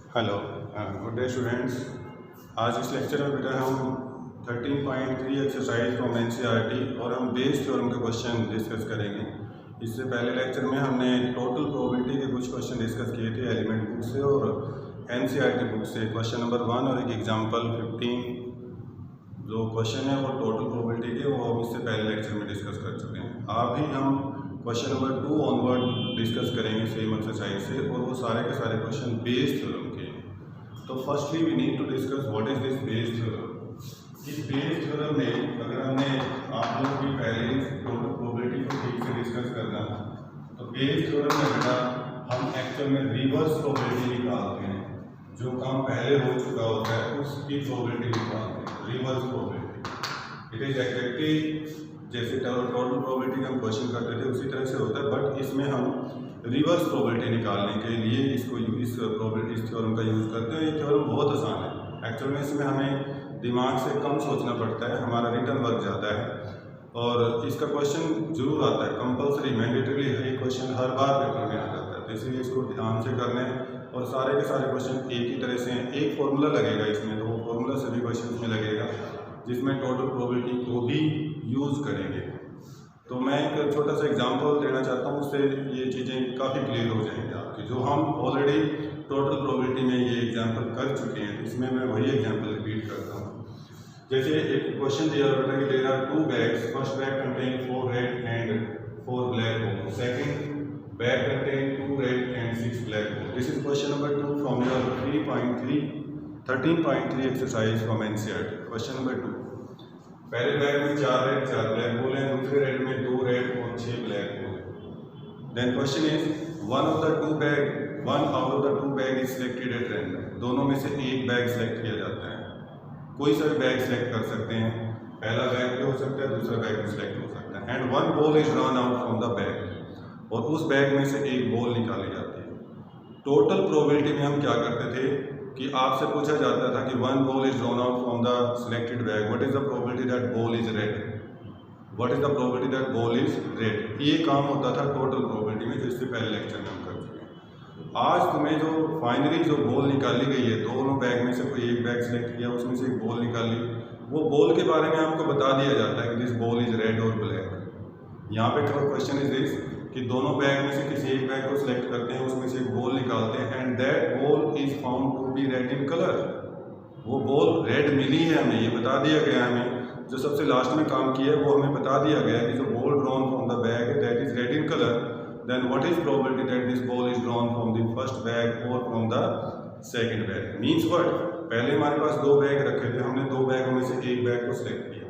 Hello, good day students. आज इस lecture में बेटा हम 13.3 एक्सरसाइज फ्रॉम एनसीईआरटी और हम बेस थ्योरम के क्वेश्चन डिस्कस करेंगे। इससे पहले लेक्चर में हमने टोटल प्रोबेबिलिटी के कुछ क्वेश्चन डिस्कस किए थे एलिमेंट बुक से और एनसीईआरटी बुक से। क्वेश्चन नंबर 1 और एक एग्जाम्पल 15 जो क्वेश्चन है वो टोटल प्रोबेबिलिटी के, वो हम इससे पहले लेक्चर में डिस्कस कर चुके हैं। अभी हम क्वेश्चन नंबर 2 ऑनवर्ड डिस्कस करेंगे सेम एक्सरसाइज से, और वो सारे के सारे क्वेश्चन बेस थ्योरम के हैं। तो firstly we need to discuss what is this Bayes theorem. इस बेस थ्योरम में अगर हमने आप लोग भी पहले टोटल प्रोबेबिलिटी को ठीक से डिस्कस करना, तो बेस थ्योरम में बेटा हम एक्चुअल में रिवर्स प्रोबेबिलिटी निकालते हैं। जो काम पहले हो चुका होता है उसकी प्रोबेबिलिटी निकालते हैं, reverse probability. It is exactly जैसे टोटल प्रोबेबिलिटी का हम क्वेश्चन करते थे उसी तरह से होता है, बट इसमें हम रिवर्स प्रोबेबिलिटी निकालने के लिए इस थ्योरम का यूज़ करते हैं। ये थ्योरम बहुत आसान है एक्चुअल में, इसमें हमें दिमाग से कम सोचना पड़ता है, हमारा रिटर्न वर्क जाता है और इसका क्वेश्चन जरूर आता है कंपल्सरी, मैंडेटरी। ये क्वेश्चन हर बार पेपर में आ जाता है, तो इसलिए इसको ध्यान से करना है। और सारे के सारे क्वेश्चन एक ही तरह से हैं, एक फॉर्मूला लगेगा इसमें, तो वो फॉर्मूला सभी क्वेश्चन में लगेगा जिसमें टोटल प्रोबेबिलिटी को भी यूज़ करेंगे। तो मैं एक छोटा सा एग्जांपल देना चाहता हूँ, उससे ये चीज़ें काफ़ी क्लियर हो जाएंगी आपकी। जो हम ऑलरेडी टोटल प्रोबेबिलिटी में ये एग्जांपल कर चुके हैं, इसमें मैं वही एग्जांपल रिपीट करता हूँ। जैसे एक क्वेश्चन दिया होता है कि there are 2 bags, first bag contain 4 red and 4 black hole, second bag contain 2 red and 6 black hole. This is question number 2 from your 13.3 exercise from NCERT. Question number 2, पहले bag में 4 रेड 4 ब्लैक होल हैं, दूसरे red में 2 red और 6 black hole. Then question is one out of the two bag is selected at random. दोनों में से एक बैग सिलेक्ट किया जाता है, कोई सा भी बैग सिलेक्ट कर सकते हैं, पहला बैग भी हो सकता है, दूसरा बैग भी सिलेक्ट हो सकता है। And one ball is drawn out from the bag, और उस बैग में से एक बॉल निकाली जाती है। टोटल प्रोबेबिलिटी में हम क्या करते थे कि आपसे पूछा जाता था कि one ball is drawn out from the selected bag, what is the probability that ball is red, what is the probability that ball is red. ये काम होता था टोटल प्रोबेबिलिटी में, जो इससे पहले लेक्चर में हम कर चुके हैं। आज तुम्हें जो फाइनली जो बॉल निकाली गई है, दोनों बैग में से कोई एक बैग सिलेक्ट किया, उसमें से एक बॉल निकाली, वो बॉल के बारे में आपको बता दिया जाता है कि दिस बॉल इज रेड और ब्लैक। यहाँ पे क्वेश्चन इज दिस कि दोनों बैग में से किसी एक बैग को सिलेक्ट करते हैं, उसमें से एक बॉल निकालते हैं, and that ball is found to be red in colour. वो बॉल रेड मिली है हमें, ये बता दिया गया है हमें। जो सबसे लास्ट में काम किया है वो हमें बता दिया गया है कि जो ball drawn from the bag that is red in colour, then what is probability that this ball is drawn from the first bag और from the second bag. Means what, पहले हमारे पास 2 बैग रखे थे, हमने 2 बैगों में से एक बैग को सिलेक्ट किया।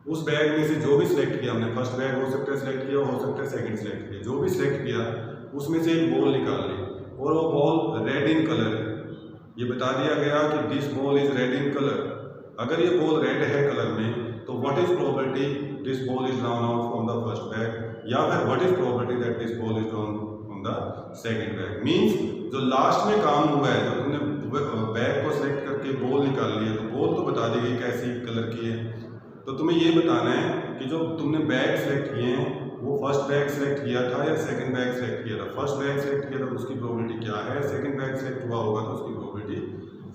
उस बैग में से जो भी सिलेक्ट किया हमने, फर्स्ट बैग हो सकता है सिलेक्ट किया, हो सकता है सेकंड सिलेक्ट किया, जो भी सिलेक्ट किया उसमें से एक बॉल निकाल ली, और वो बॉल रेड इन कलर है। ये बता दिया गया कि this ball is red in colour. अगर ये बॉल रेड है कलर में, तो what is probability this ball is drawn out from the first bag, या फिर what is probability that this ball is drawn from the second bag. Means जो last में काम हुआ है, जो तुमने बैग को सिलेक्ट करके बॉल निकाल ली है, तो बॉल तो बता दी गई कैसी कलर की है। तो तुम्हें ये बताना है कि जो तुमने बैग सेलेक्ट किए हैं वो फर्स्ट बैग सेलेक्ट किया था या सेकंड बैग सेलेक्ट किया था। फर्स्ट बैग सेलेक्ट किया था तो उसकी प्रोबेबिलिटी क्या है, सेकंड बैग सेलेक्ट हुआ होगा तो उसकी प्रोबेबिलिटी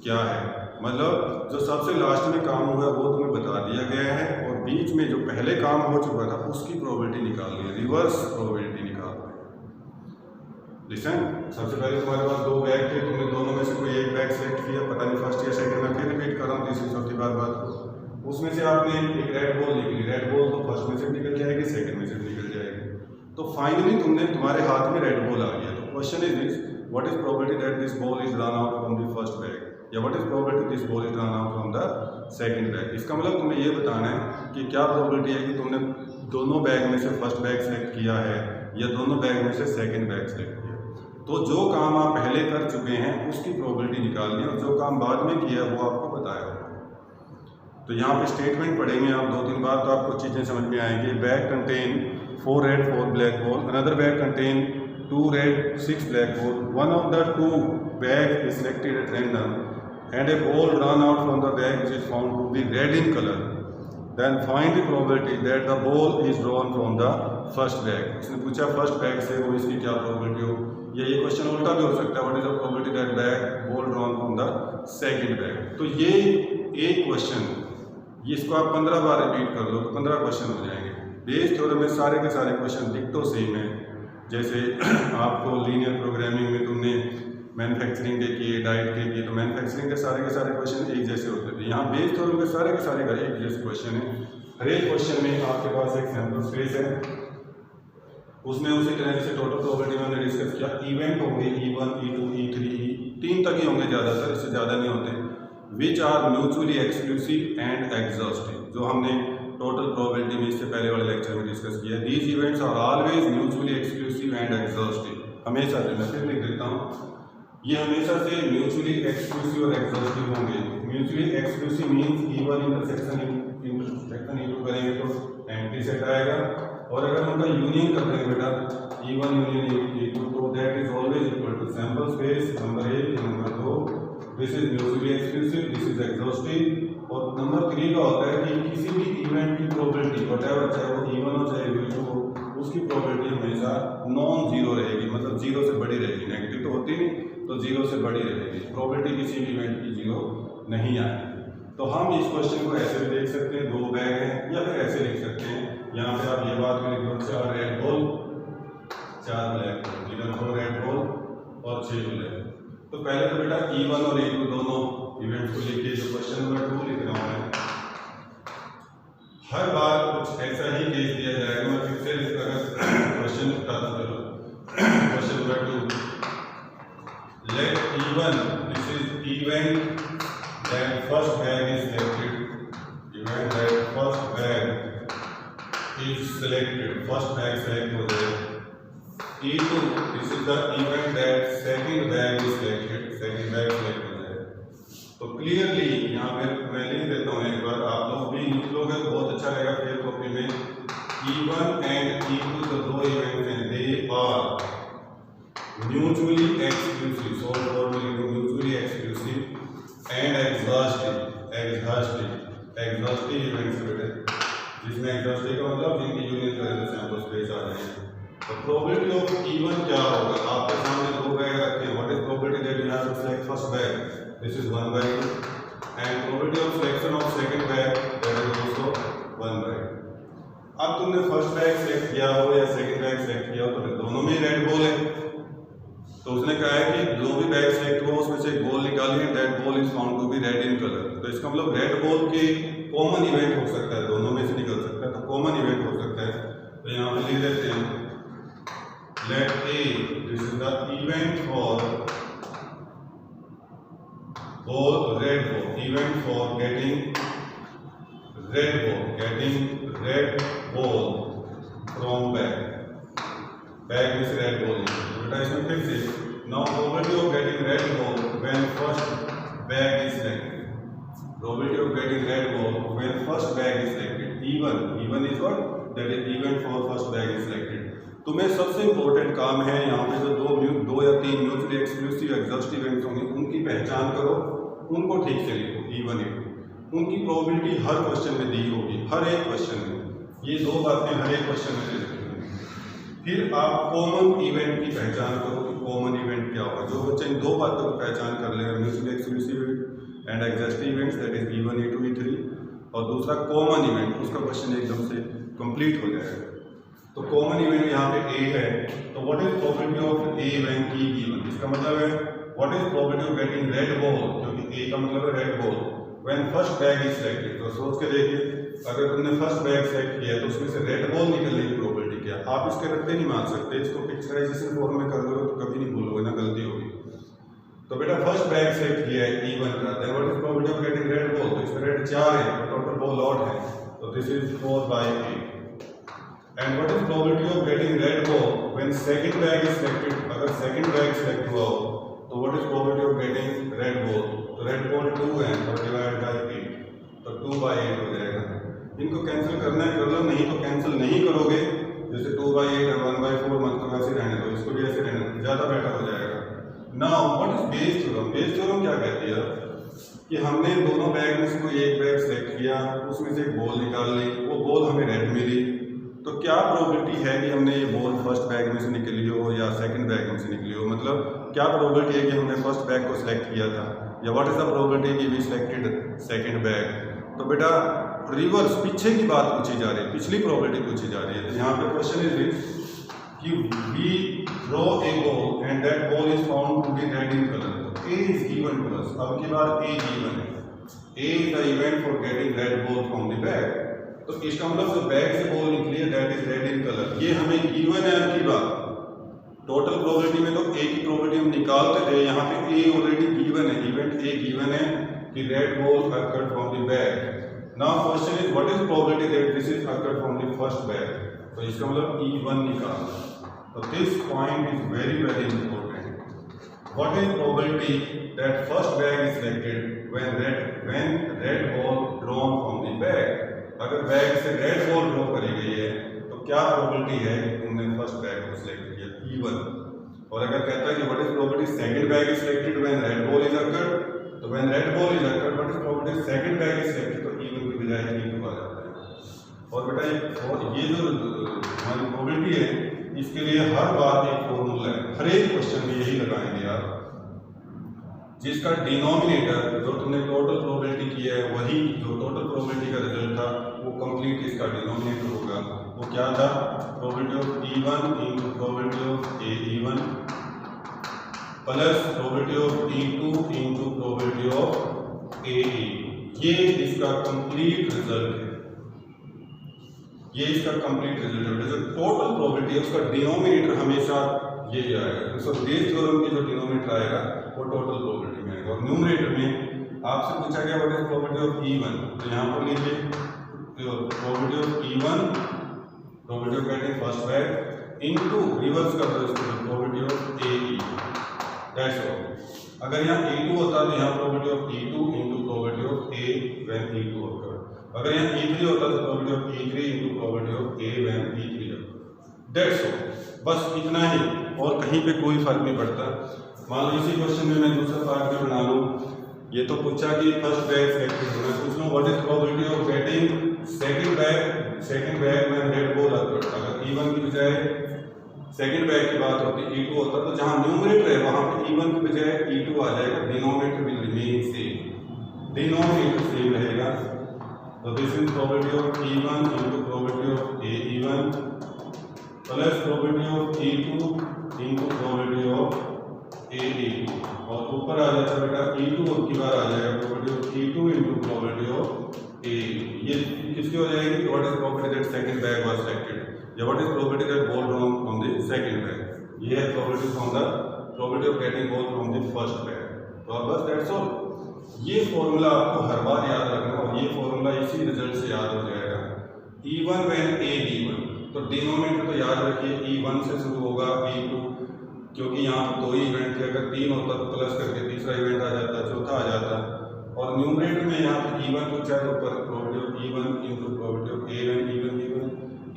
क्या है। मतलब जो सबसे लास्ट में काम हुआ है वो तुम्हें बता दिया गया है, और बीच में जो पहले काम हो चुका था उसकी प्रोबेबिलिटी निकालनी है, रिवर्स प्रोबेबिलिटी निकालनी है। लिसन, सबसे पहले तुम्हारे पास 2 बैग थे, तुमने दोनों में से कोई एक बैग सेलेक्ट किया, पता नहीं फर्स्ट या सेकंड, मैं फिर रिपीट कर रहा हूँ तीसरी चौथी बात। उसमें से आपने एक रेड बॉल निकली, रेड बॉल तो फर्स्ट में से निकल जाएगी, सेकंड में से निकल जाएगी, तो फाइनली तुम्हारे हाथ में रेड बॉल आ गया। तो question is this, what is probability that this ball is drawn out from the first bag, या what is probability this ball is drawn out from the second bag. इसका मतलब तुम्हें ये बताना है कि क्या प्रोबेबिलिटी है कि तुमने दोनों बैग में से फर्स्ट बैग सेलेक्ट किया है या दोनों बैग में से सेकंड बैग सेलेक्ट किया। तो जो काम आप पहले कर चुके हैं उसकी प्रोबेबिलिटी निकालनी है, और जो काम बाद में किया वो आपको बताया होगा। तो यहाँ पे स्टेटमेंट पढ़ेंगे आप 2-3 बार, तो आपको चीज़ें समझ में आएंगी। Bag contain 4 red 4 black hole, another bag contain 2 red 6 black hole, one of the 2 bag is selected at random and a ball drawn out from the bag which is found to be red in colour, then find the probability that the ball is drawn from the first bag. उसने पूछा first bag से वो इसकी क्या probability हो, या ये question उल्टा भी हो सकता है, what is the probability that bag ball drawn from the second bag. तो ये एक क्वेश्चन, ये इसको आप 15 बार रिपीट कर लो तो 15 क्वेश्चन हो जाएंगे। बेस थ्योरम में सारे के सारे क्वेश्चन डिक्टो सेम है। जैसे आपको लीनियर प्रोग्रामिंग में तुमने मैन्युफैक्चरिंग के किए, डाइट के किए, तो मैन्युफैक्चरिंग के सारे क्वेश्चन एक जैसे होते थे। यहाँ बेस थ्योरम के सारे एक जैसे क्वेश्चन है। हर एक क्वेश्चन में आपके पास एक सैम्पल स्पेस है, उसमें उसी तरह से टोटल प्रोबेबिलिटी हमने डिस्कस किया। इवेंट होंगे E1, E2, E3, E3 तक ही होंगे ज़्यादातर, इससे ज़्यादा नहीं होते। Which are mutually exclusive and exhaustive, जो हमने टोटल प्रोबेबिलिटी में इससे पहले वाले लेक्चर में डिस्कस किया। These events are always mutually exclusive and exhaustive. हमेशा से, मैं फिर लिख देता हूँ, ये हमेशा से म्यूचुअली एक्सक्लूसिव और एग्जॉस्टिव होंगे। Mutually exclusive means E1 intersection E2 करेंगे तो एंटी सेट आएगा, और अगर उनका यूनियन कर देंगे बेटा E1 यूनियन E2, तो that is always equal to sample space number 1, number 2, this is mutually exclusive, this is exhaustive. और नंबर 3 का होता है कि किसी भी इवेंट की प्रोबेबिलिटी व्हाटएवर, चाहे वो E1 हो चाहे E2 हो, उसकी प्रोबेबिलिटी हमेशा नॉन जीरो रहेगी, मतलब जीरो से बड़ी रहेगी। नेगेटिव तो होती नहीं, तो जीरो से बड़ी रहेगी। प्रोबेबिलिटी किसी भी इवेंट की जीरो नहीं आएगी। तो हम इस क्वेश्चन को ऐसे भी देख सकते हैं, 2 बैग हैं, या फिर ऐसे लिख सकते हैं। यहाँ पे आप ये बात भी लिख दो, 4 रेड बॉल 4 ब्लैक बॉल, इधर 2 रेड बॉल और 6 ब्लैक। तो पहले तो बेटा E1 और E2 दोनों इवेंट को लिखिए। जो क्वेश्चन नंबर 2 लिख रहा हूँ मैं, हर बार कुछ ऐसा ही केस दिया जाएगा। मैं फिर से क्वेश्चन बताता चलो। Question number 2, let E1, this is event that first bag is selected, event that first bag is selected, first bag select हो जाए। E2, this is the event that second bag is selected, second bag select हो जाए। तो clearly यहाँ पे मैं लिख देता हूँ एक बार, आप लोग भी लिख लोगे तो बहुत अच्छा रहेगा। फेयर कॉपी में E1 एंड E2 जो 2 इवेंट हैं, they are mutually exclusive, so formally mutually exclusive and exhaustive events बेटे, जिसमें exhaustive का मतलब जिनकी यूनियन करें तो सैंपल स्पेस आ जाएंगे। तो प्रोबेबिलिटी ऑफ E1 क्या होगा? आपके सामने 2 बैग रखे हैं। What is probability that you have to select first bag? This is 1/2, and probability of selection of second bag that is also 1/2। अब तुमने फर्स्ट बैग सेलेक्ट किया हो या सेकंड बैग सेलेक्ट किया हो, तो दोनों में रेड बॉल है। तो उसने कहा है कि जो भी बैग सेलेक्ट हुआ उसमें से एक बॉल निकालिए, that ball is found to be red in colour. तो इसका मतलब रेड बॉल के कॉमन इवेंट हो सकता है, दोनों में से निकल सकता है, तो कॉमन इवेंट हो सकता है। तो यहाँ पे लिख देते हैं, let A, this is the event for ball red ball, event for getting red ball from bag में से रेड बॉल। बेटा इसमें फिर से, now probability of getting red ball when first bag is selected, probability of getting red ball when first bag is selected, E1 is what, that is event for first bag is selected. तुम्हें सबसे important काम है यहाँ पे जो 2 या 3 mutually exclusive exhaustive events होंगे, उनकी पहचान करो, उनको ठीक से लिखो। E1 E2 उनकी प्रोबेबिलिटी हर क्वेश्चन में दी होगी, हर एक क्वेश्चन में। ये 2 बातें हर एक क्वेश्चन में लिखी। फिर आप कॉमन इवेंट की पहचान करो कि कॉमन इवेंट क्या होगा। जो बच्चा इन 2 बातों की पहचान कर लेगा, mutually exclusive and exhaustive events, that is E1 E2 E3, और दूसरा कॉमन इवेंट, उसका क्वेश्चन एकदम से कंप्लीट हो जाएगा। तो कॉमन इवेंट यहाँ पे ए है, तो what is probability of A event की E1? इसका मतलब है what is probability of getting red ball, क्योंकि ए का मतलब है red ball, when first bag is selected. तो सोच के देखिए, अगर तुमने फर्स्ट बैग सेलेक्ट किया तो उसमें से रेड बॉल निकलने की प्रोबेबिलिटी क्या? आप इसके रट्टे नहीं मार सकते, इसको पिक्चराइजेशन फॉर्म में कर दोगे तो कभी नहीं भूलोगे ना, गलती होगी। तो बेटा फर्स्ट बैग सेलेक्ट किया है E1 का, then what is probability of getting red ball? तो इसमें रेड 4 है, टोटल बॉल आउट है, तो this is 4/8। And what is probability of getting red ball when second bag is selected? अगर second bag select हुआ हो तो what is probability of getting red ball? तो रेड बॉल 2 है, और डिवाइड बाय 8, तो 2/8 हो जाएगा। इनको कैंसिल करना है कर लो, नहीं तो कैंसिल नहीं करोगे, जैसे 2/8 है, 1/4 मत तो वैसे रहने दो, इसको भी ऐसे रहने दो, ज़्यादा बेटर हो जाएगा। Now what is Bayes theorem? Bayes theorem क्या कहती है कि हमने दोनों बैग में से कोई एक बैग सेलेक्ट किया, उसमें से एक बॉल निकाल ली, वो बॉल हमें रेड मिली, तो क्या प्रोबेबिलिटी है कि हमने ये बॉल फर्स्ट बैग में से निकली हो या सेकंड बैग में से निकली हो, मतलब क्या प्रोबेबिलिटी है कि हमने फर्स्ट बैग को सिलेक्ट किया था, या व्हाट इज द प्रोबेबिलिटी कि वी सिलेक्टेड सेकंड बैग। तो बेटा रिवर्स पीछे की बात पूछी जा रही है, पिछली प्रोबेबिलिटी पूछी जा रही है। तो यहाँ पे क्वेश्चन इज दिस कि we draw a ball and that ball is found to be red in colour. तो A is given to us, अब की बार ए गिवन है, A is the event for getting red ball from the bag. तो इसका मतलब जो bag से बॉल निकली है that is red in colour, ये हमें गिवन है। अब की बार टोटल प्रोबेबिलिटी में तो ए की प्रोबेबिलिटी हम निकालते थे, यहाँ पे ए ऑलरेडी गिवन है, इवेंट ए गिवन है कि red ball occurred from the bag. Now question is what is probability that this is occurred from the first bag. तो इसका मतलब E1 निकालना। तो this point is very very important. What is probability that first bag is selected when red ball drawn from the bag. अगर bag से red ball draw करी गई है तो क्या प्रोबेबिलिटी है कि तुमने फर्स्ट बैग को सिलेक्ट किया, E1। और अगर कहता है कि what is probability second bag is selected when red ball is occurred, तो when red ball is occurred what is probability second bag is selected, तो E1 की बजाय E2 आ जाता है। और बेटा ये जो हमारी प्रोबेबिलिटी है इसके लिए हर बार एक फॉर्मूला है, हर एक क्वेश्चन में यही लगाएंगे आप, जिसका डिनोमिनेटर जो तुमने टोटल प्रोबेबिलिटी की है वही जो टोटल प्रोबेबिलिटी का रिजल्ट था वो कंप्लीट इसका डिनोमिनेटर होगा। वो क्या था, probability of E1 into probability of E1 plus probability of E2 into probability of AE। ये इसका कंप्लीट रिजल्ट है, ये इसका कंप्लीट रिजल्ट है। जो टोटल प्रोबेबिलिटी है उसका डिनोमिनेटर हमेशा यही आएगा। तो बेस थ्योरम की जो डिनोमिनेटर आएगा वो टोटल प्रोबेबिलिटी में आएगा। और न्यूमरेटर में आपसे पूछा गया what is probability of E1, तो यहाँ पर लीजिए probability of E1 probability of getting first bag into reverse कर दो इसको probability of AE, that's all. अगर यहाँ E2 होता तो यहाँ probability of E2 into probability of A when E2 occur। अगर यहाँ E3 होता तो probability of E3 into probability of A when E3 occur, that's all. बस इतना ही, और कहीं पे कोई फर्क नहीं पड़ता। मान लो इसी क्वेश्चन में मैं दूसरा पार्ट भी बना लूँ, ये तो पूछा कि फर्स्ट बैग सिलेक्टेड होना, पूछ लूँ what is probability of getting second bag में रेड बॉल अकर्ड। अगर E1 की बजाय सेकंड बैग की बात होती E2 होता तो जहाँ न्यूमरेटर है वहाँ पे E1 की बजाय E2 आ जाएगा, denominator will remain same, denominator same रहेगा। तो this is probability of E1 into probability of AE1 plus probability of E2 into probability of AE2, और ऊपर आ जाता है बेटा E2 की बार आ जाएगा probability of E2 into probability of AE2। ये किसकी हो जाएगी, what is probability that second bag was selected, या what is probability that ball drawn from the second bag. ये है probability from the probability of getting ball from the first bag. तो अब बस दैट्स ऑल। ये formula आपको हर बार याद रखना, और ये फॉर्मूला इसी रिजल्ट से याद हो जाएगा। E1 व्हेन A given, तो डिनोमिनेटर तो याद रखिए E1 से शुरू होगा E2, क्योंकि यहाँ पर दो ही इवेंट थे, अगर 3 होता तो प्लस करके तीसरा इवेंट आ जाता, चौथा आ जाता। और न्यूमरेटर में यहाँ पर E1 पूछा तो ऊपर probability of E1 into probability of A when E1 given,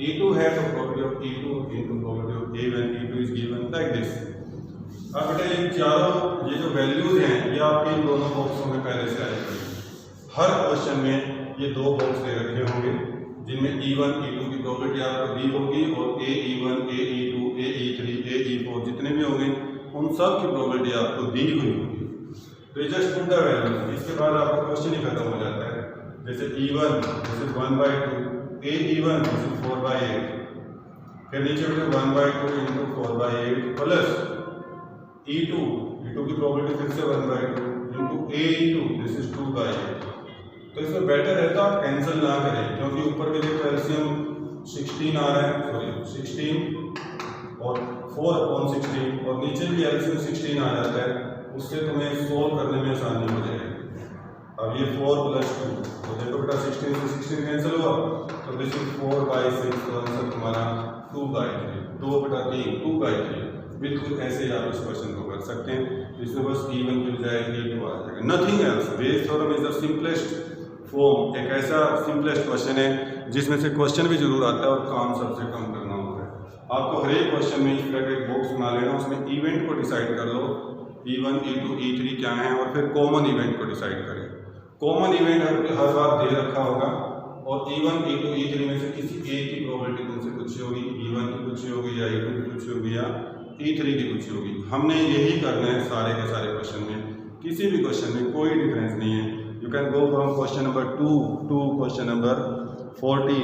E2 है तो probability of E2 into probability of A when E2 is given, like this. अब बेटा ये चारों ये जो वैल्यूज हैं ये आपके इन दोनों बॉक्सों में पहले से आए हुए हैं। हर क्वेश्चन में ये दो बॉक्स दे रखे होंगे जिनमें E1 E2 की प्रोबेबिलिटी आपको दी होगी, और AE1 AE2 AE3 AE4 जितने भी होंगे उन सब की प्रोबेबिलिटी आपको दी हुई होगी। तो जस्ट पुट द वैल्यू, इसके बाद आपका क्वेश्चन ही खत्म हो जाता है। जैसे E1 this is 1/2, AE1 this is 4/8, फिर नीचे बेटे 1/2 इंटू 4/8 प्लस E2 की प्रोबेबिलिटी फिर से 1/2 इंटू AE2 दिस इज 2/8। तो इसमें बेटर रहता आप कैंसिल ना करें, क्योंकि ऊपर भी देखो एलसीएम 16 आ रहा है, सॉरी 16 और 4/16, और नीचे भी एलसीएम 16 आ जाता है, उससे तुम्हें सोल्व करने में आसानी हो जाएगी। अब ये 4 + 2, तो देखो बेटा 16 से 16 कैंसिल हुआ, तो दिस इज 4/6, तो आंसर तुम्हारा 2/3, 2 बटा 3 2/3। बिल्कुल ऐसे ही आप इस क्वेश्चन को कर सकते हैं। इसमें बस E1 की बजाय E2 आ जाएगा, nothing else. Bayes theorem is the simplest form, एक ऐसा सिंपलेस्ट क्वेश्चन है जिसमें से क्वेश्चन भी जरूर आता है और काम सबसे कम करना होता है। आपको हर एक क्वेश्चन में इस तरह का एक बॉक्स बना लेना, उसमें इवेंट को डिसाइड कर लो, E1 E2 E3 क्या है, और फिर कॉमन इवेंट को डिसाइड करें। कॉमन इवेंट हर बार दे रखा होगा, और E1 E2 E3 में से किसी एक की प्रोबेबिलिटी तुमसे पूछी होगी, E1 की पूछी होगी या E2 की पूछी होगी या E3 की पूछी होगी। हमने यही करना है सारे के सारे क्वेश्चन में, किसी भी क्वेश्चन में कोई डिफरेंस नहीं है। You can go from question number 2 to question number 12।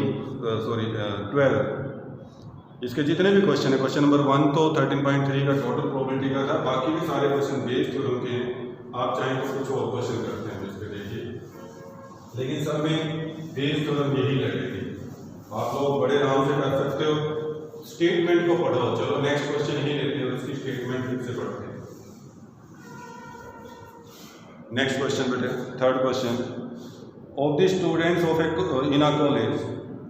इसके जितने भी क्वेश्चन है, क्वेश्चन नंबर 1 तो 13.3 का टोटल प्रोबेबिलिटी का था, बाकी भी सारे क्वेश्चन बेस्ड थ्योरम के हैं। आप चाहें तो कुछ और क्वेश्चन करते हैं इसके देखिए, लेकिन सब में बेस्ड थ्योरम यही लगेगी। आप लोग बड़े आराम से कर सकते हो। स्टेटमेंट को पढ़ो। चलो नेक्स्ट क्वेश्चन ही लेते हैं, उसकी स्टेटमेंट ठीक से पढ़ते हैं। नेक्स्ट क्वेश्चन बेटे, third question, of the students of in a college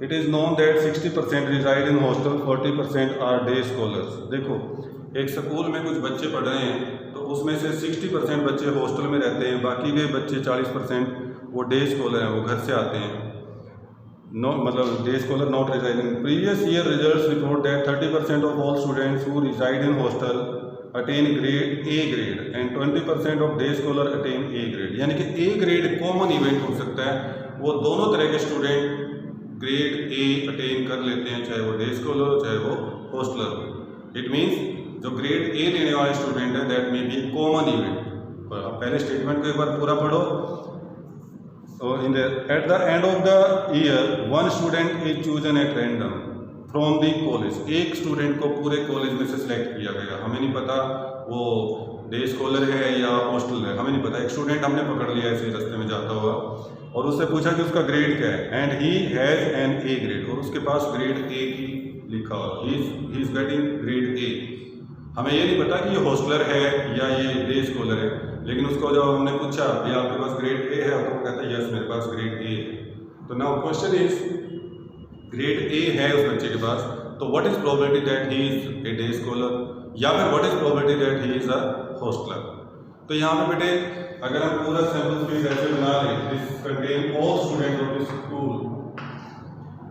it is known that 60% reside in hostel, 40% are day scholars. देखो, एक स्कूल में कुछ बच्चे पढ़ रहे हैं तो उसमें से 60% बच्चे हॉस्टल में रहते हैं, बाकी के बच्चे 40% वो डे स्कॉलर हैं, वो घर से आते हैं। नो मतलब day scholar not residing. Previous year results report that 30% of all students who reside in hostel attain grade A grade and 20% of day scholar attain A grade. यानी कि A ग्रेड कॉमन इवेंट हो सकता है, वो दोनों तरह के student grade A attain कर लेते हैं, चाहे वो डे स्कॉलर हो चाहे वो हॉस्टलर हो। इट मीन्स जो ग्रेड A लेने वाले स्टूडेंट है that may be common event. पहले स्टेटमेंट को एक बार पूरा पढ़ो। At the end of the year one student is chosen at random from the college. एक स्टूडेंट को पूरे कॉलेज में से सिलेक्ट किया गया, हमें नहीं पता वो डे स्कॉलर है या हॉस्टल है, हमें नहीं पता। एक स्टूडेंट हमने पकड़ लिया ऐसे रास्ते में जाता हुआ और उससे पूछा कि उसका ग्रेड क्या है, and he has an A grade, और उसके पास ग्रेड A की लिखा हुआ, he is getting grade A। हमें ये नहीं पता कि ये हॉस्टलर है या ये डे स्कॉलर है, लेकिन उसको जब हमने पूछा कि आपके पास ग्रेड A है तो वो कहता है यस मेरे पास ग्रेड A है। तो now question is grade A है उस बच्चे के पास, तो what is probability that he is a day scholar, या फिर what is probability that he is a hosteller. तो यहाँ पे बेटे अगर हम पूरा सैंपल स्पेस ऐसे बना लें, this contain all students of this school,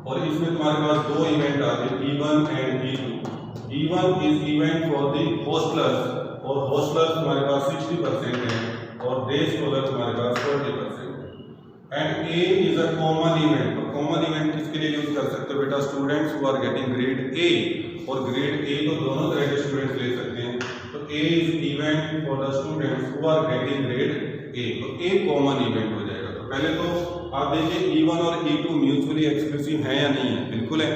और इसमें तुम्हारे पास दो इवेंट आ गए E1 and E2। E1 is event for the hostellers, और हॉस्टलर्स तुम्हारे पास 60% है और डे स्कॉलर तुम्हारे पास 40% है। And A is a common event. तो कॉमन इवेंट किसके लिए यूज कर सकते हो बेटा? Students who are getting grade A, और ग्रेड A तो दोनों तरह के स्टूडेंट्स ले सकते हैं। तो A is event for the students who are getting grade A, तो A कॉमन इवेंट हो जाएगा। तो पहले तो आप देखिए E1 और E2 म्यूचुअली एक्सक्लूसिव है या नहीं है? बिल्कुल है,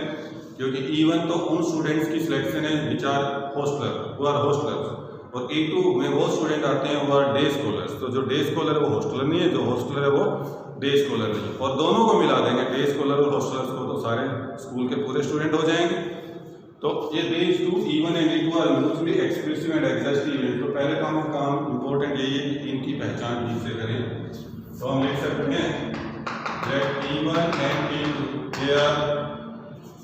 क्योंकि E1 तो उन स्टूडेंट्स की सिलेक्शन है which are hosteller, who are hostellers, और E2 में वो स्टूडेंट आते हैं वो आर डे स्कॉलर्स। तो जो डे स्कॉलर है वो हॉस्टलर नहीं है, जो हॉस्टलर है वो डे स्कॉलर नहीं है, और दोनों को मिला देंगे डे स्कॉलर और हॉस्टलर्स को, तो सारे स्कूल के पूरे स्टूडेंट हो जाएंगे। तो ये these two E1 and E2 are mutually exclusive and exhaustive event. तो पहले तो हम काम इंपॉर्टेंट यही है कि इनकी पहचान ठीक से करें। तो हम लिख सकते हैं that E1 and E2 they are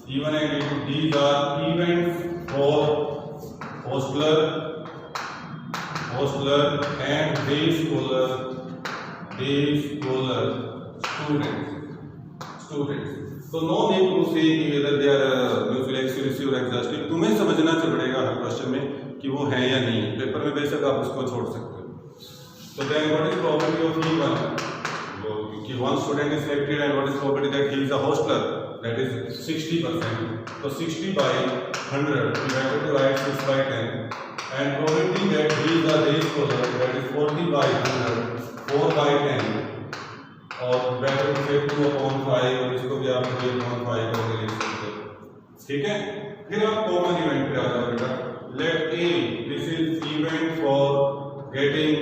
E1 and E2 these are events for hostler and day scholar students. So no need to say whether they are mutually exclusive or exhaustive. तुम्हें समझना पड़ेगा हर क्वेश्चन में कि वो है या नहीं। Paper में बेशक आप उसको छोड़ सकते हो। तो then what is probability of E1? कि one student is selected and what is probability that he is a hostler? That is 60%. So 60 by 100, we have to write 6 by 10. And probability that he is a day scholar, that is 40 by 100, 4 by 10. और better to से 2/5, और इसको भी आप 2/5 करके लिख सकते हो। ठीक है, फिर आप कॉमन इवेंट पे आ जाओ बेटा। Let A, this is event for getting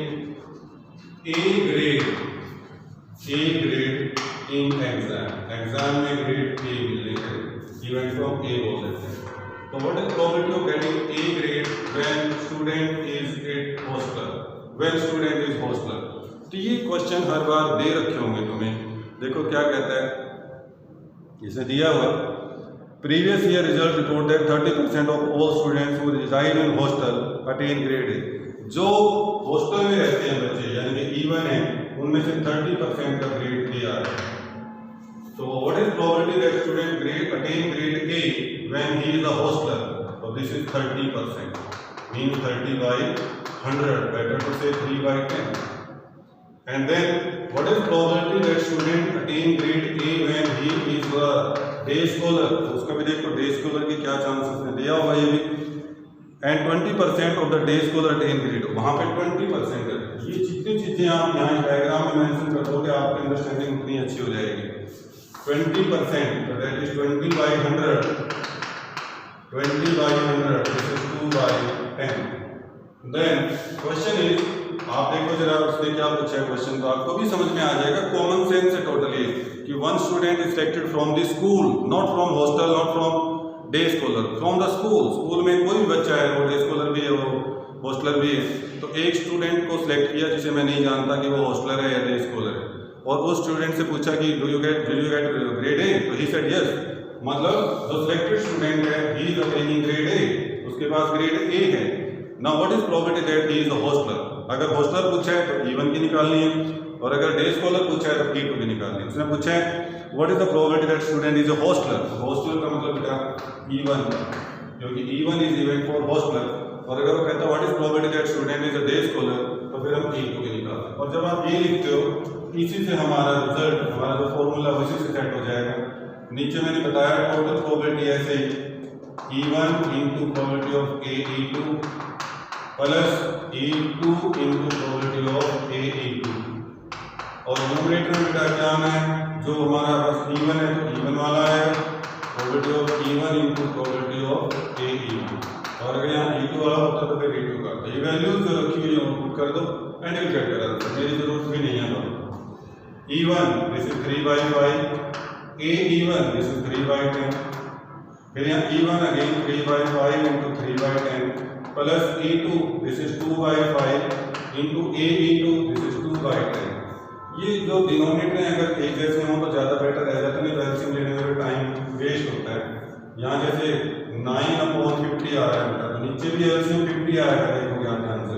A grade in exam में ग्रेड A मिलने का इवेंट फ्रॉम A बोल देते हैं। तो what is probability of getting A grade when student is hosteller? तो ये क्वेश्चन हर बार दे रखे होंगे तुम्हें। देखो क्या कहता है, इसे दिया हुआ previous year result report that 30% of all students who reside in hostel attain grade A। जो हॉस्टल में रहते हैं बच्चे यानी कि E1 है, उनमें से 30% का ग्रेड A आ रहा है। तो what is probability that student attain grade A when he is a hosteller? तो this is 30%, means 30 by 100, better to say 3 by 10। And then what is probability that student attain grade A when he is a day scholar? उसका भी देखो day scholar की क्या chances है, दिया होगा ये भी। And 20% of the day scholar attain grade, वहाँ पे 20% है। ये जितनी चीजें आप यहाँ डायग्राम में मेंशन कर दोगे आपकी अंडरस्टैंडिंग उतनी अच्छी हो जाएगी। 20%, that is 20 by 100, 20 by 100, this is 2 by 10. Then question is, आप देखो जरा उसने क्या पूछा है क्वेश्चन, तो आपको भी समझ में आ जाएगा, कॉमन सेंस है टोटली, कि one student is selected from the school, not from hostel, not from day scholar, from the school. School में कोई भी बच्चा है, वो डे स्कॉलर भी है, वो हॉस्टलर भी है, तो एक स्टूडेंट को सिलेक्ट किया जिसे मैं नहीं जानता कि वो हॉस्टलर है या डे स्कॉलर है, और उस स्टूडेंट से पूछा कि do you get grade A, तो ही सेड यस। मतलब जो सिलेक्टेड स्टूडेंट है he is attaining grade A, उसके पास ग्रेड ए है। Now what is probability that he is a hosteller? अगर हॉस्टलर पूछा है तो E1 की निकालनी है, और अगर डे स्कॉलर पूछा है तो E2 की निकालनी है। उसने पूछा है what is the probability that student is a hosteller, तो हॉस्टलर का मतलब बेटा E1, क्योंकि E1 is event for hosteller. और अगर वो कहता है what is probability that student is a day scholar, तो फिर हम E2 की निकालते हैं। और जब आप ये लिखते हो, इसी से हमारा रिजल्ट, हमारा जो फॉर्मूला उसी से सेट हो जाएगा। नीचे मैंने बताया टोटल प्रोबेबिलिटी ऐसे ही, E1 into probability of A E2 plus E2 into probability of A E2, और न्यूमरेटर में बेटा क्या आना है, जो हमारा बस E1 है तो E1 वाला है, probability of E1 into probability of A E2, और अगर यहाँ E2 वाला होता तो फिर E2 का। तो ये वैल्यूज जो रखी हुई है पुट कर दो एंड यू गेट कर आंसर, मेरी जरूरत भी नहीं है। तो E1 this is 3 by 5, A E1 this is 3 by 10, फिर यहाँ E1 again 3 by 5 into 3 by 10 plus E2 this is 2 by 5 into A E2 this is 2 by 10। ये जो डिनोमिनेटर है अगर एक जैसे हो तो ज़्यादा बेटर रह जाता, नहीं तो एलसीएम लेने में टाइम वेस्ट होता है। यहाँ जैसे 9/50 आ रहा है बेटा, तो नीचे भी एलसीएम 50 आएगा, देखोगे आप ध्यान से,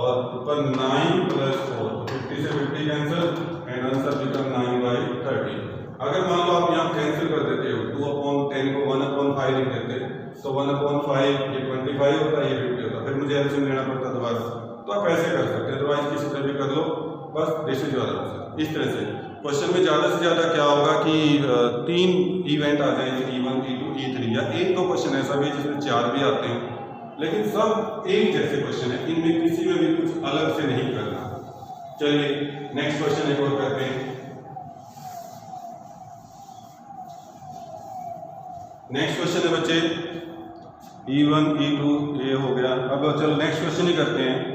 और ऊपर 9 प्लस 4, तो 50 से 50 कैंसिल एंड आंसर बिकम 9/30। अगर मान लो आप यहाँ कैंसिल कर देते हो, 2/10 को 1/5 लिख देते, तो 1/5 ये 25 होता है, ये 50 होता है, फिर मुझे एलसीएम लेना पड़ता दोबारा। तो आप ऐसे कर सकते हैं, अदरवाइज किसी तरह भी कर लो, बस दिस इज योर आंसर। इस तरह से क्वेश्चन में ज़्यादा से ज़्यादा क्या होगा कि 3 इवेंट आ जाएंगे, E1 E2 E3, या 1-2 क्वेश्चन ऐसा भी है जिसमें 4 भी आते हैं, लेकिन सब एक जैसे क्वेश्चन है, इनमें किसी में भी कुछ अलग से नहीं करना। चलिए नेक्स्ट क्वेश्चन एक और करते हैं। नेक्स्ट क्वेश्चन है बच्चे E1 E2 ये हो गया। अब चलो नेक्स्ट क्वेश्चन ही करते हैं।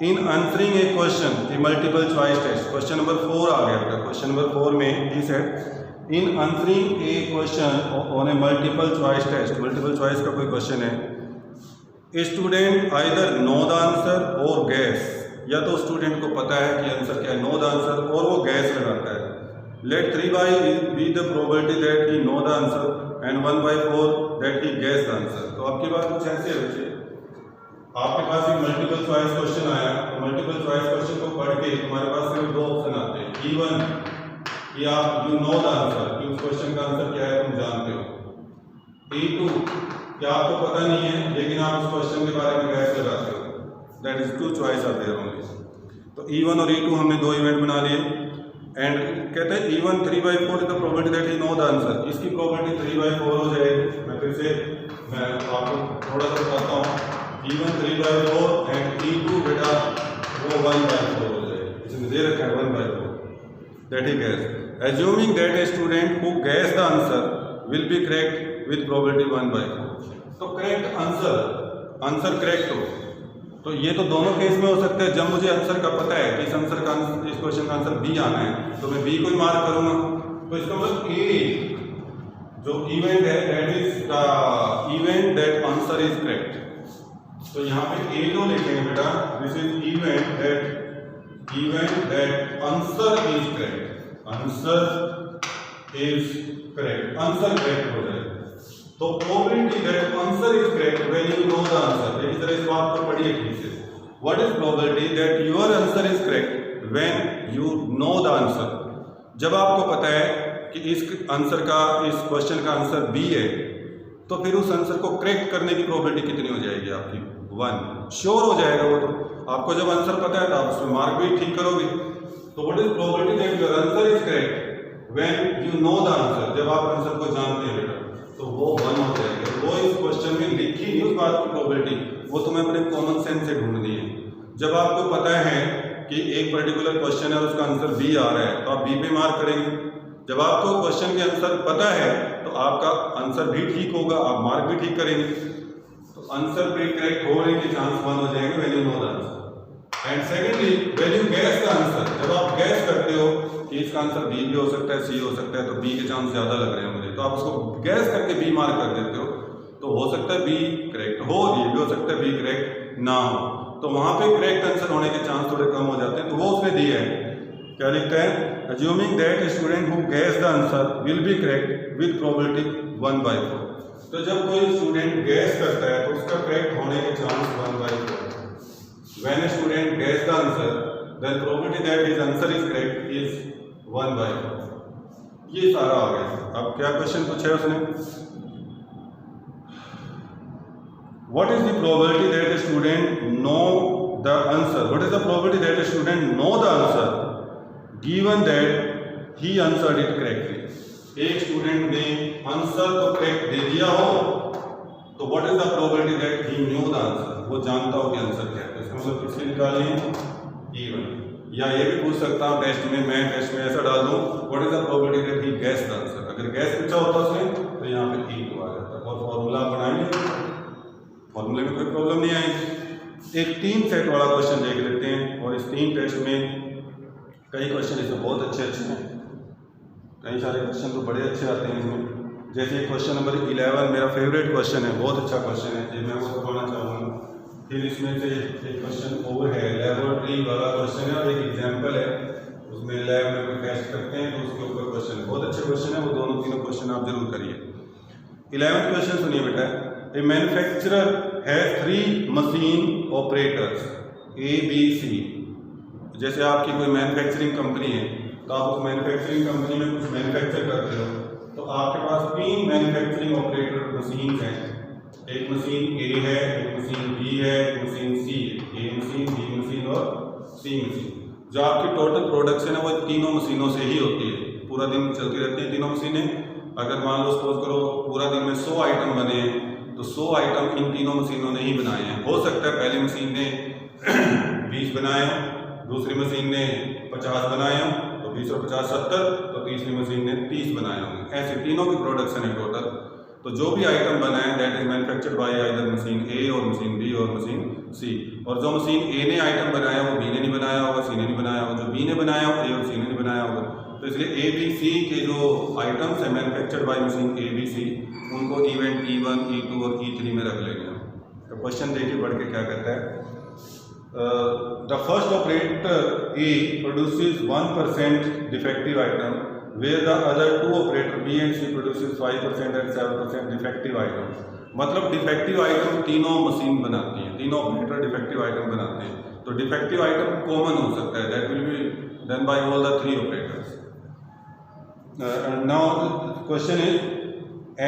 In answering a question a multiple choice test, question number 4 आ गया बेटा। क्वेश्चन नंबर 4 में ही said in answering a question on a multiple choice test, multiple choice का कोई क्वेश्चन है, a student either know the answer और guess, या तो स्टूडेंट को पता है कि आंसर क्या है, नो द आंसर, और वो गैस लगाता है। Let 3/, be the probability that he know the answer and 1/4 that he guess the answer. तो आपके पास कुछ ऐसे है बच्चे, आपके पास एक मल्टीपल चॉइस क्वेश्चन आया, तो मल्टीपल चॉइस क्वेश्चन को पढ़ के तुम्हारे पास सिर्फ 2 ऑप्शन आते हैं। E1 कि आप यू नो द आंसर, कि उस क्वेश्चन का आंसर क्या है तुम जानते हो। E2 कि आपको पता नहीं है लेकिन आप उस क्वेश्चन के बारे में गैस लगाते हो। That is 2 choice are there only. तो E1 और E2 हमने 2 इवेंट बना लिए, एंड कहते हैं E1 3/4 is the probability that he know the answer. इसकी प्रोबेबिलिटी 3/4 हो जाएगी। मैं फिर से आपको थोड़ा सा बताता हूँ। E1 3/4 एंड E2 बेटा वो 1/4 हो जाएगी, इसमें दे रखा है 1/4 that he gas. Assuming that a student who gas the answer will be correct with probability 1/4। तो करेक्ट आंसर करेक्ट हो, तो ये तो दोनों केस में हो सकता है। जब मुझे आंसर का पता है कि इस आंसर का इस क्वेश्चन का आंसर बी आना है, तो मैं बी को ही मार्क करूंगा। तो इसका मतलब ए जो इवेंट है that is the event that answer is correct. तो यहाँ पे ए जो लिखेंगे बेटा, this is event that answer is correct, answer is correct, answer correct हो जाएगा। तो probability that answer is correct when you know the answer. इस तरह इस बात को पढ़िए ठीक से। What is probability that your answer is correct when you know the answer. जब आपको पता है कि इस आंसर का, इस क्वेश्चन का आंसर बी है, तो फिर उस आंसर को करेक्ट करने की प्रोबेबिलिटी कितनी हो जाएगी आपकी? 1। श्योर हो जाएगा वो तो। आपको जब आंसर पता है तो आप उसमें मार्क भी ठीक करोगे। तो what is probability that your answer is correct when you know the answer, जब आप आंसर को जानते हैं बेटा तो वो 1 हो जाएगा। वो इस क्वेश्चन में लिखी नहीं उस बात की प्रोबेबिलिटी, वो तुम्हें अपने कॉमन सेंस से ढूंढनी है। जब आपको पता है कि एक पर्टिकुलर क्वेश्चन है और उसका आंसर बी आ रहा है तो आप बी पे मार्क करेंगे। जब आपको क्वेश्चन के आंसर पता है तो आपका आंसर भी ठीक होगा, आप मार्क भी ठीक करेंगे। तो आंसर पे करेक्ट होने के चांस 1 हो जाएंगे when you know the answer. And secondly when you gas the answer, जब आप गैस करते हो कि इसका आंसर बी भी हो सकता है सी हो सकता है, तो बी के चांस ज्यादा लग रहे हैं मुझे, तो आप उसको गैस करके बी मार्क कर देते हो, तो हो सकता है बी करेक्ट हो, ये भी हो सकता है बी करेक्ट ना हो, तो वहां पे करेक्ट आंसर होने के चांस थोड़े कम हो जाते हैं। तो वो उसने दिया है, क्या लिखता है, assuming that student who gas the answer will be correct with probability 1/4। तो जब कोई स्टूडेंट गैस करता है तो उसका करेक्ट होने के chance 1/4। When a student guess the answer, then probability that his answer is correct is 1/4। ये सारा आ गया। अब क्या क्वेश्चन पूछा है उसने, What is the probability that a student know the answer? What is the probability that a student know the answer given that he answered it correctly? एक student ने आंसर तो करेक्ट दे दिया हो तो what is the probability that he new the answer, वो जानता हो कि आंसर क्या है। इसका मतलब किससे निकालें, E1। या ये भी पूछ सकता हूँ टेस्ट में, मैं टेस्ट में ऐसा डाल दूँ what is the probability that he guess the answer. अगर गैस पूछा होता उसने तो यहाँ पे E2 आ जाता, और फॉर्मूला बनाएंगे, फॉर्मूले में कोई प्रॉब्लम नहीं आएगी। एक 3 सेट वाला क्वेश्चन देख लेते हैं, और इस 3 टेस्ट में कई क्वेश्चन इसमें बहुत अच्छे हैं, कई सारे क्वेश्चन तो बड़े अच्छे आते हैं इसमें। जैसे क्वेश्चन नंबर 11 मेरा फेवरेट क्वेश्चन है, बहुत अच्छा क्वेश्चन है, ये मैं वो बताना चाहूँगा। फिर इसमें से एक क्वेश्चन और है, लेबोरेटरी वाला क्वेश्चन है, और एक एग्जाम्पल है, उसमें लैब में कोई टेस्ट करते हैं तो उसके ऊपर क्वेश्चन है, बहुत अच्छे क्वेश्चन है, वो दोनों तीनों क्वेश्चन आप जरूर करिए। 11th क्वेश्चन सुनिए बेटा, a manufacturer has 3 machine operators ABC। जैसे आपकी कोई मैन्युफैक्चरिंग कंपनी है तो आप उस मैन्युफैक्चरिंग कंपनी में कुछ मैन्युफैक्चर करते हो, तो आपके पास 3 मैन्युफैक्चरिंग ऑपरेटर मशीन हैं। एक मशीन ए है, एक मशीन बी है, एक मशीन सी है, ए मशीन, बी मशीन और सी मशीन। जो आपकी टोटल प्रोडक्शन है वो तीनों मशीनों से ही होती है, पूरा दिन चलती रहती है तीनों मशीनें। अगर मान लो सपोज करो पूरा दिन में 100 आइटम बने हैं तो 100 आइटम इन तीनों मशीनों ने ही बनाए हैं। हो सकता है पहली मशीन ने 20 बनाए, दूसरी मशीन ने 50 बनाए हों, तो 20 और 50 70, तो तीसरी मशीन ने 30 बनाए होंगे। ऐसे तीनों की प्रोडक्शन है टोटल। तो जो भी आइटम बना है that is manufactured by either machine A और मशीन बी और मशीन सी। और जो मशीन ए ने आइटम बनाया वो बी ने नहीं बनाया होगा, सी ने नहीं बनाया होगा, जो बी ने बनाया हो ए और सी ने नहीं बनाया होगा। तो इसलिए ए बी सी के जो आइटम्स है manufactured by machine A B C, उनको इवेंट E1 E2 और E3 में रख लेंगे। तो क्वेश्चन देखिए बढ़ के क्या कहता है, the first operator A produces 1% defective item, where the other 2 operator B and C produces 5% and 7% defective item। मतलब डिफेक्टिव आइटम तीनों मशीन बनाती हैं, तीनों ऑपरेटर डिफेक्टिव आइटम बनाते हैं। तो डिफेक्टिव आइटम कॉमन हो सकता है, that will be done by all the 3 operators. Now question is A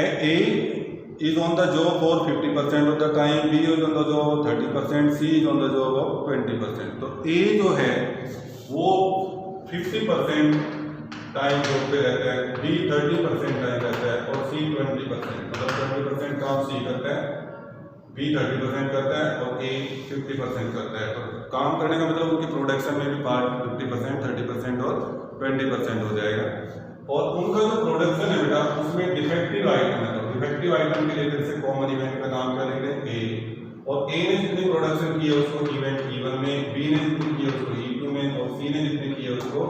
is on the job for 50% of the time, B is on the job 30%, C is on the job of 20%। तो A जो है वो 50% time job पे रहता है, B 30% time रहता है और C 20%, मतलब 20% काम C करता है, B 30% करता है और A 50% करता है। तो काम करने का मतलब उनकी प्रोडक्शन में भी पार्ट 50%, 30% और 20% हो जाएगा। और उनका जो प्रोडक्शन है बेटा उसमें डिफेक्टिव आइटम है, तो डिफेक्टिव आइटम के लिए फिर से कॉमन इवेंट का नाम क्या लिख रहे हैं ए। और ए ने जितनी प्रोडक्शन की है उसको इवेंट E1 में, बी ने जितनी की है उसको E2 में और सी ने जितनी की है उसको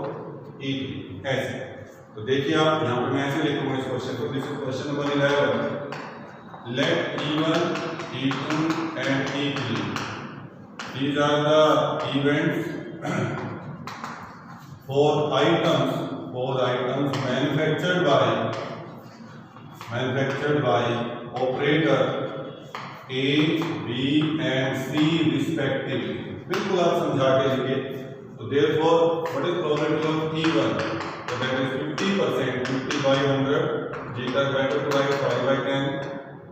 E3, ऐसे। तो देखिए आप यहाँ पे मैं ऐसे लिखूंगा इस क्वेश्चन को, this is question number 11। Let E1, E2 and E3 these are the events for items manufactured by operator A, B and C respectively। बिल्कुल आप समझा के लिखिए। तो therefore what is probability of E1? So that is 50%, 50 by 100, zeta better to write 5/10।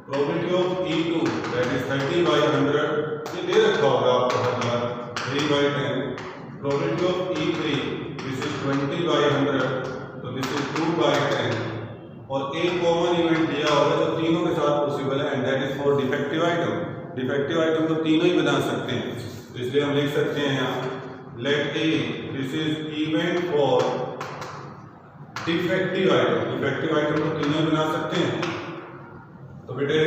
probability of E2 that is 30 by 100, ये दे रखा होगा आपको हर बार, 3/10. Probability of E3, this is 20/100, तो this is 2/10. और एक कॉमन इवेंट दिया होगा जो तीनों के साथ पॉसिबल है, and that is for defective item. Defective item तो तीनों ही बना सकते हैं, तो इसलिए हम लिख सकते हैं यहाँ let A, this is event for defective item. Defective item तो तीनों ही बना सकते हैं. तो बेटे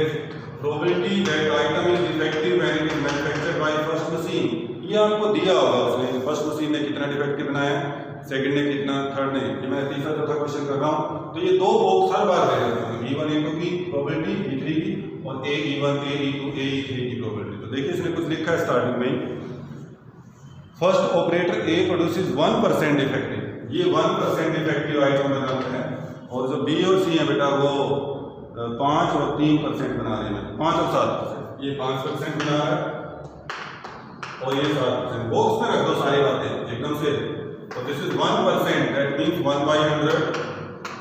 probability that item is defective when it is manufactured by first machine, ये आपको दिया होगा उसने. फर्स्ट मशीन ने कितना डिफेक्टिव बनाया, सेकंड ने कितना, थर्ड ने. ये मैं तीसरा चौथा क्वेश्चन कर रहा हूँ, तो ये दो बॉक्स हर बार दे देता हूँ, E1 E2 की प्रोबेबिलिटी, E3 की, और AE1 AE2 AE3 की प्रोबेबिलिटी. तो देखिए इसमें कुछ लिखा है स्टार्टिंग में, first operator A produces 1% defective, ये 1% डिफेक्टिव आइटम बनाता है, और जो B और C है बेटा वो 5 और 3% बना रहे हैं, 5 और 7%. ये 5% बना रहा है और ये 7%. बॉक्स में रख दो सारी बातें एकदम से. तो this is 1%, that means 1/100.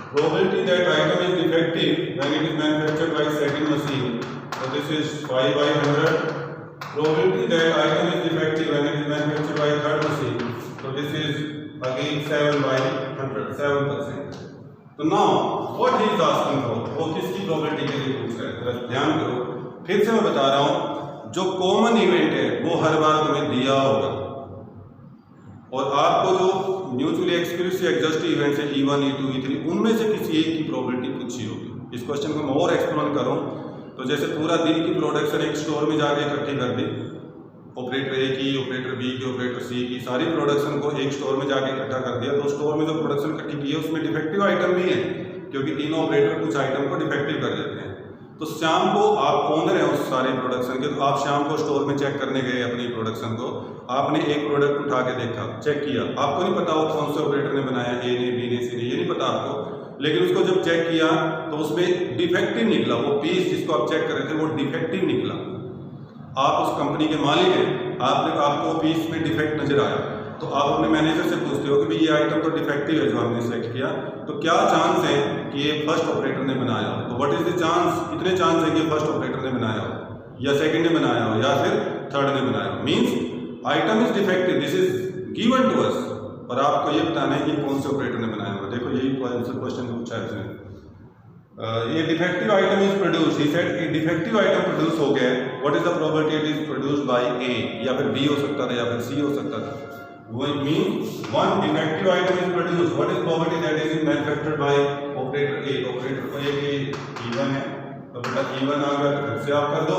Probability that item is defective when it is manufactured by second machine, so this is 5/100. Probability that item is defective when it is manufactured by third machine, so this is again 7/100, 7%. तो now what he is asking for, वो किसकी probability के लिए पूछ रहा है, जरा ध्यान करो. फिर से मैं बता रहा हूँ, जो कॉमन इवेंट है वो हर बार तुम्हें दिया होगा, और आपको जो म्यूचुअली एक्सक्लूसिव एडजस्टिव इवेंट्स है E1 E2 E3, उनमें से किसी एक की प्रोबेबिलिटी पूछी होगी. इस क्वेश्चन को मैं और एक्सप्लेन करूं तो जैसे पूरा दिन की प्रोडक्शन एक स्टोर में जाके इकट्ठी कर दी, ऑपरेटर ए की, ऑपरेटर बी की, ऑपरेटर सी की, सारी प्रोडक्शन को एक स्टोर में जाके इकट्ठा कर दिया, तो स्टोर में जो प्रोडक्शन इकट्ठी की है उसमें डिफेक्टिव आइटम भी है, क्योंकि तीनों ऑपरेटर कुछ आइटम को डिफेक्टिव कर देते हैं. तो शाम को आप ओनर हैं उस सारे प्रोडक्शन के, तो आप शाम को स्टोर में चेक करने गए अपनी प्रोडक्शन को, आपने एक प्रोडक्ट उठा के देखा, चेक किया, आपको नहीं पता वो कौन से ऑपरेटर ने बनाया, ए ने, बी ने, सी ने, ये नहीं पता आपको, लेकिन उसको जब चेक किया तो उसमें डिफेक्टिव निकला, वो पीस जिसको आप चेक कर रहे थे वो डिफेक्टिव निकला. आप उस कंपनी के मालिक हैं, आपको पीस में डिफेक्ट नजर आया, तो आप अपने मैनेजर से पूछते हो कि भाई ये आइटम तो डिफेक्टिव है जो हमने सेलेक्ट किया, तो क्या चांस है कि ये फर्स्ट ऑपरेटर ने बनाया हो. तो व्हाट इज द चांस, कितने चांस है कि फर्स्ट ऑपरेटर ने बनाया हो, या सेकंड ने बनाया हो, या फिर थर्ड ने बनाया हो. Means item is defective, this is given to us, और आपको ये बताना है कि कौन से ऑपरेटर ने बनाया होगा. देखो यही क्वेश्चन पूछा है इसने. ये defective item is produce, he said a defective item produce हो गया, what is the probability it is produced by A, या फिर बी हो सकता था, या फिर सी हो सकता था. वो means one defective item is produced, what is probability that is manufactured bye operator A. Operator को ये E1 है, तो बेटा E1 आ गया, तो फिर से आप कर दो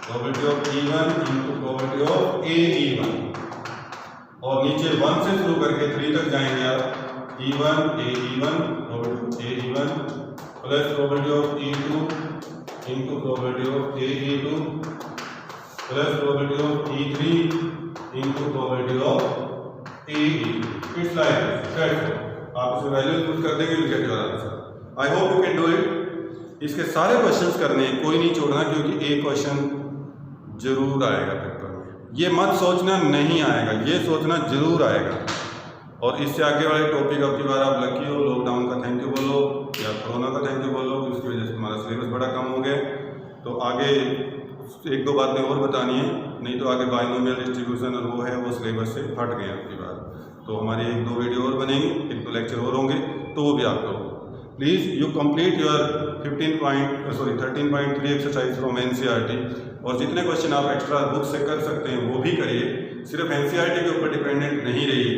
probability of E1 into probability of AE1, और नीचे 1 से शुरू करके 3 तक जाएंगे आप. E1 AE1 probability AE1 plus probability of E2 into probability of AE2 plus probability of E3 into probability of AE. It's like that. आप उसे वैल्यूज पुट कर देंगे, will get your answer. I hope you can do it. इसके सारे questions करने हैं, कोई नहीं छोड़ना, क्योंकि एक क्वेश्चन जरूर आएगा पेपर में. ये मत सोचना नहीं आएगा, ये सोचना जरूर आएगा. और इससे आगे वाले टॉपिक अब की बार आप लकी हो, लॉकडाउन का थैंक यू बोलो या कोरोना का थैंक यू बोलो, उसकी वजह से हमारा सिलेबस बड़ा कम हो गया. तो आगे एक दो बातें और बतानी है, नहीं तो आगे बाइनोमियल डिस्ट्रीब्यूशन और वो है, वो सिलेबस से हट गए अब की बार. तो हमारे एक दो वीडियो और बनेंगे, एक दो लेक्चर और होंगे, तो वो भी आप करो. Please you complete your 13.3 exercise from NCERT, और जितने क्वेश्चन आप एक्स्ट्रा बुक से कर सकते हैं वो भी करिए. सिर्फ NCERT के ऊपर डिपेंडेंट नहीं रहिए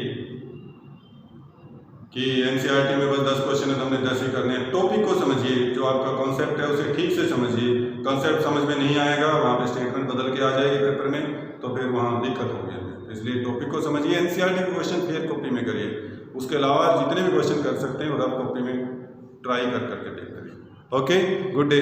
कि NCERT में बस 10 क्वेश्चन है तो हमने 10 ही करने हैं. टॉपिक को समझिए, जो आपका कॉन्सेप्ट है उसे ठीक से समझिए. कॉन्सेप्ट समझ में नहीं आएगा, वहाँ पे स्टेटमेंट बदल के आ जाएगी पेपर में, तो फिर वहाँ दिक्कत होगी हमें. इसलिए टॉपिक को समझिए, NCERT के क्वेश्चन फिर कॉपी में करिए. उसके अलावा जितने भी क्वेश्चन कर सकते हैं और आप कॉपी में ट्राई करके देखते रहिए. Okay, good day.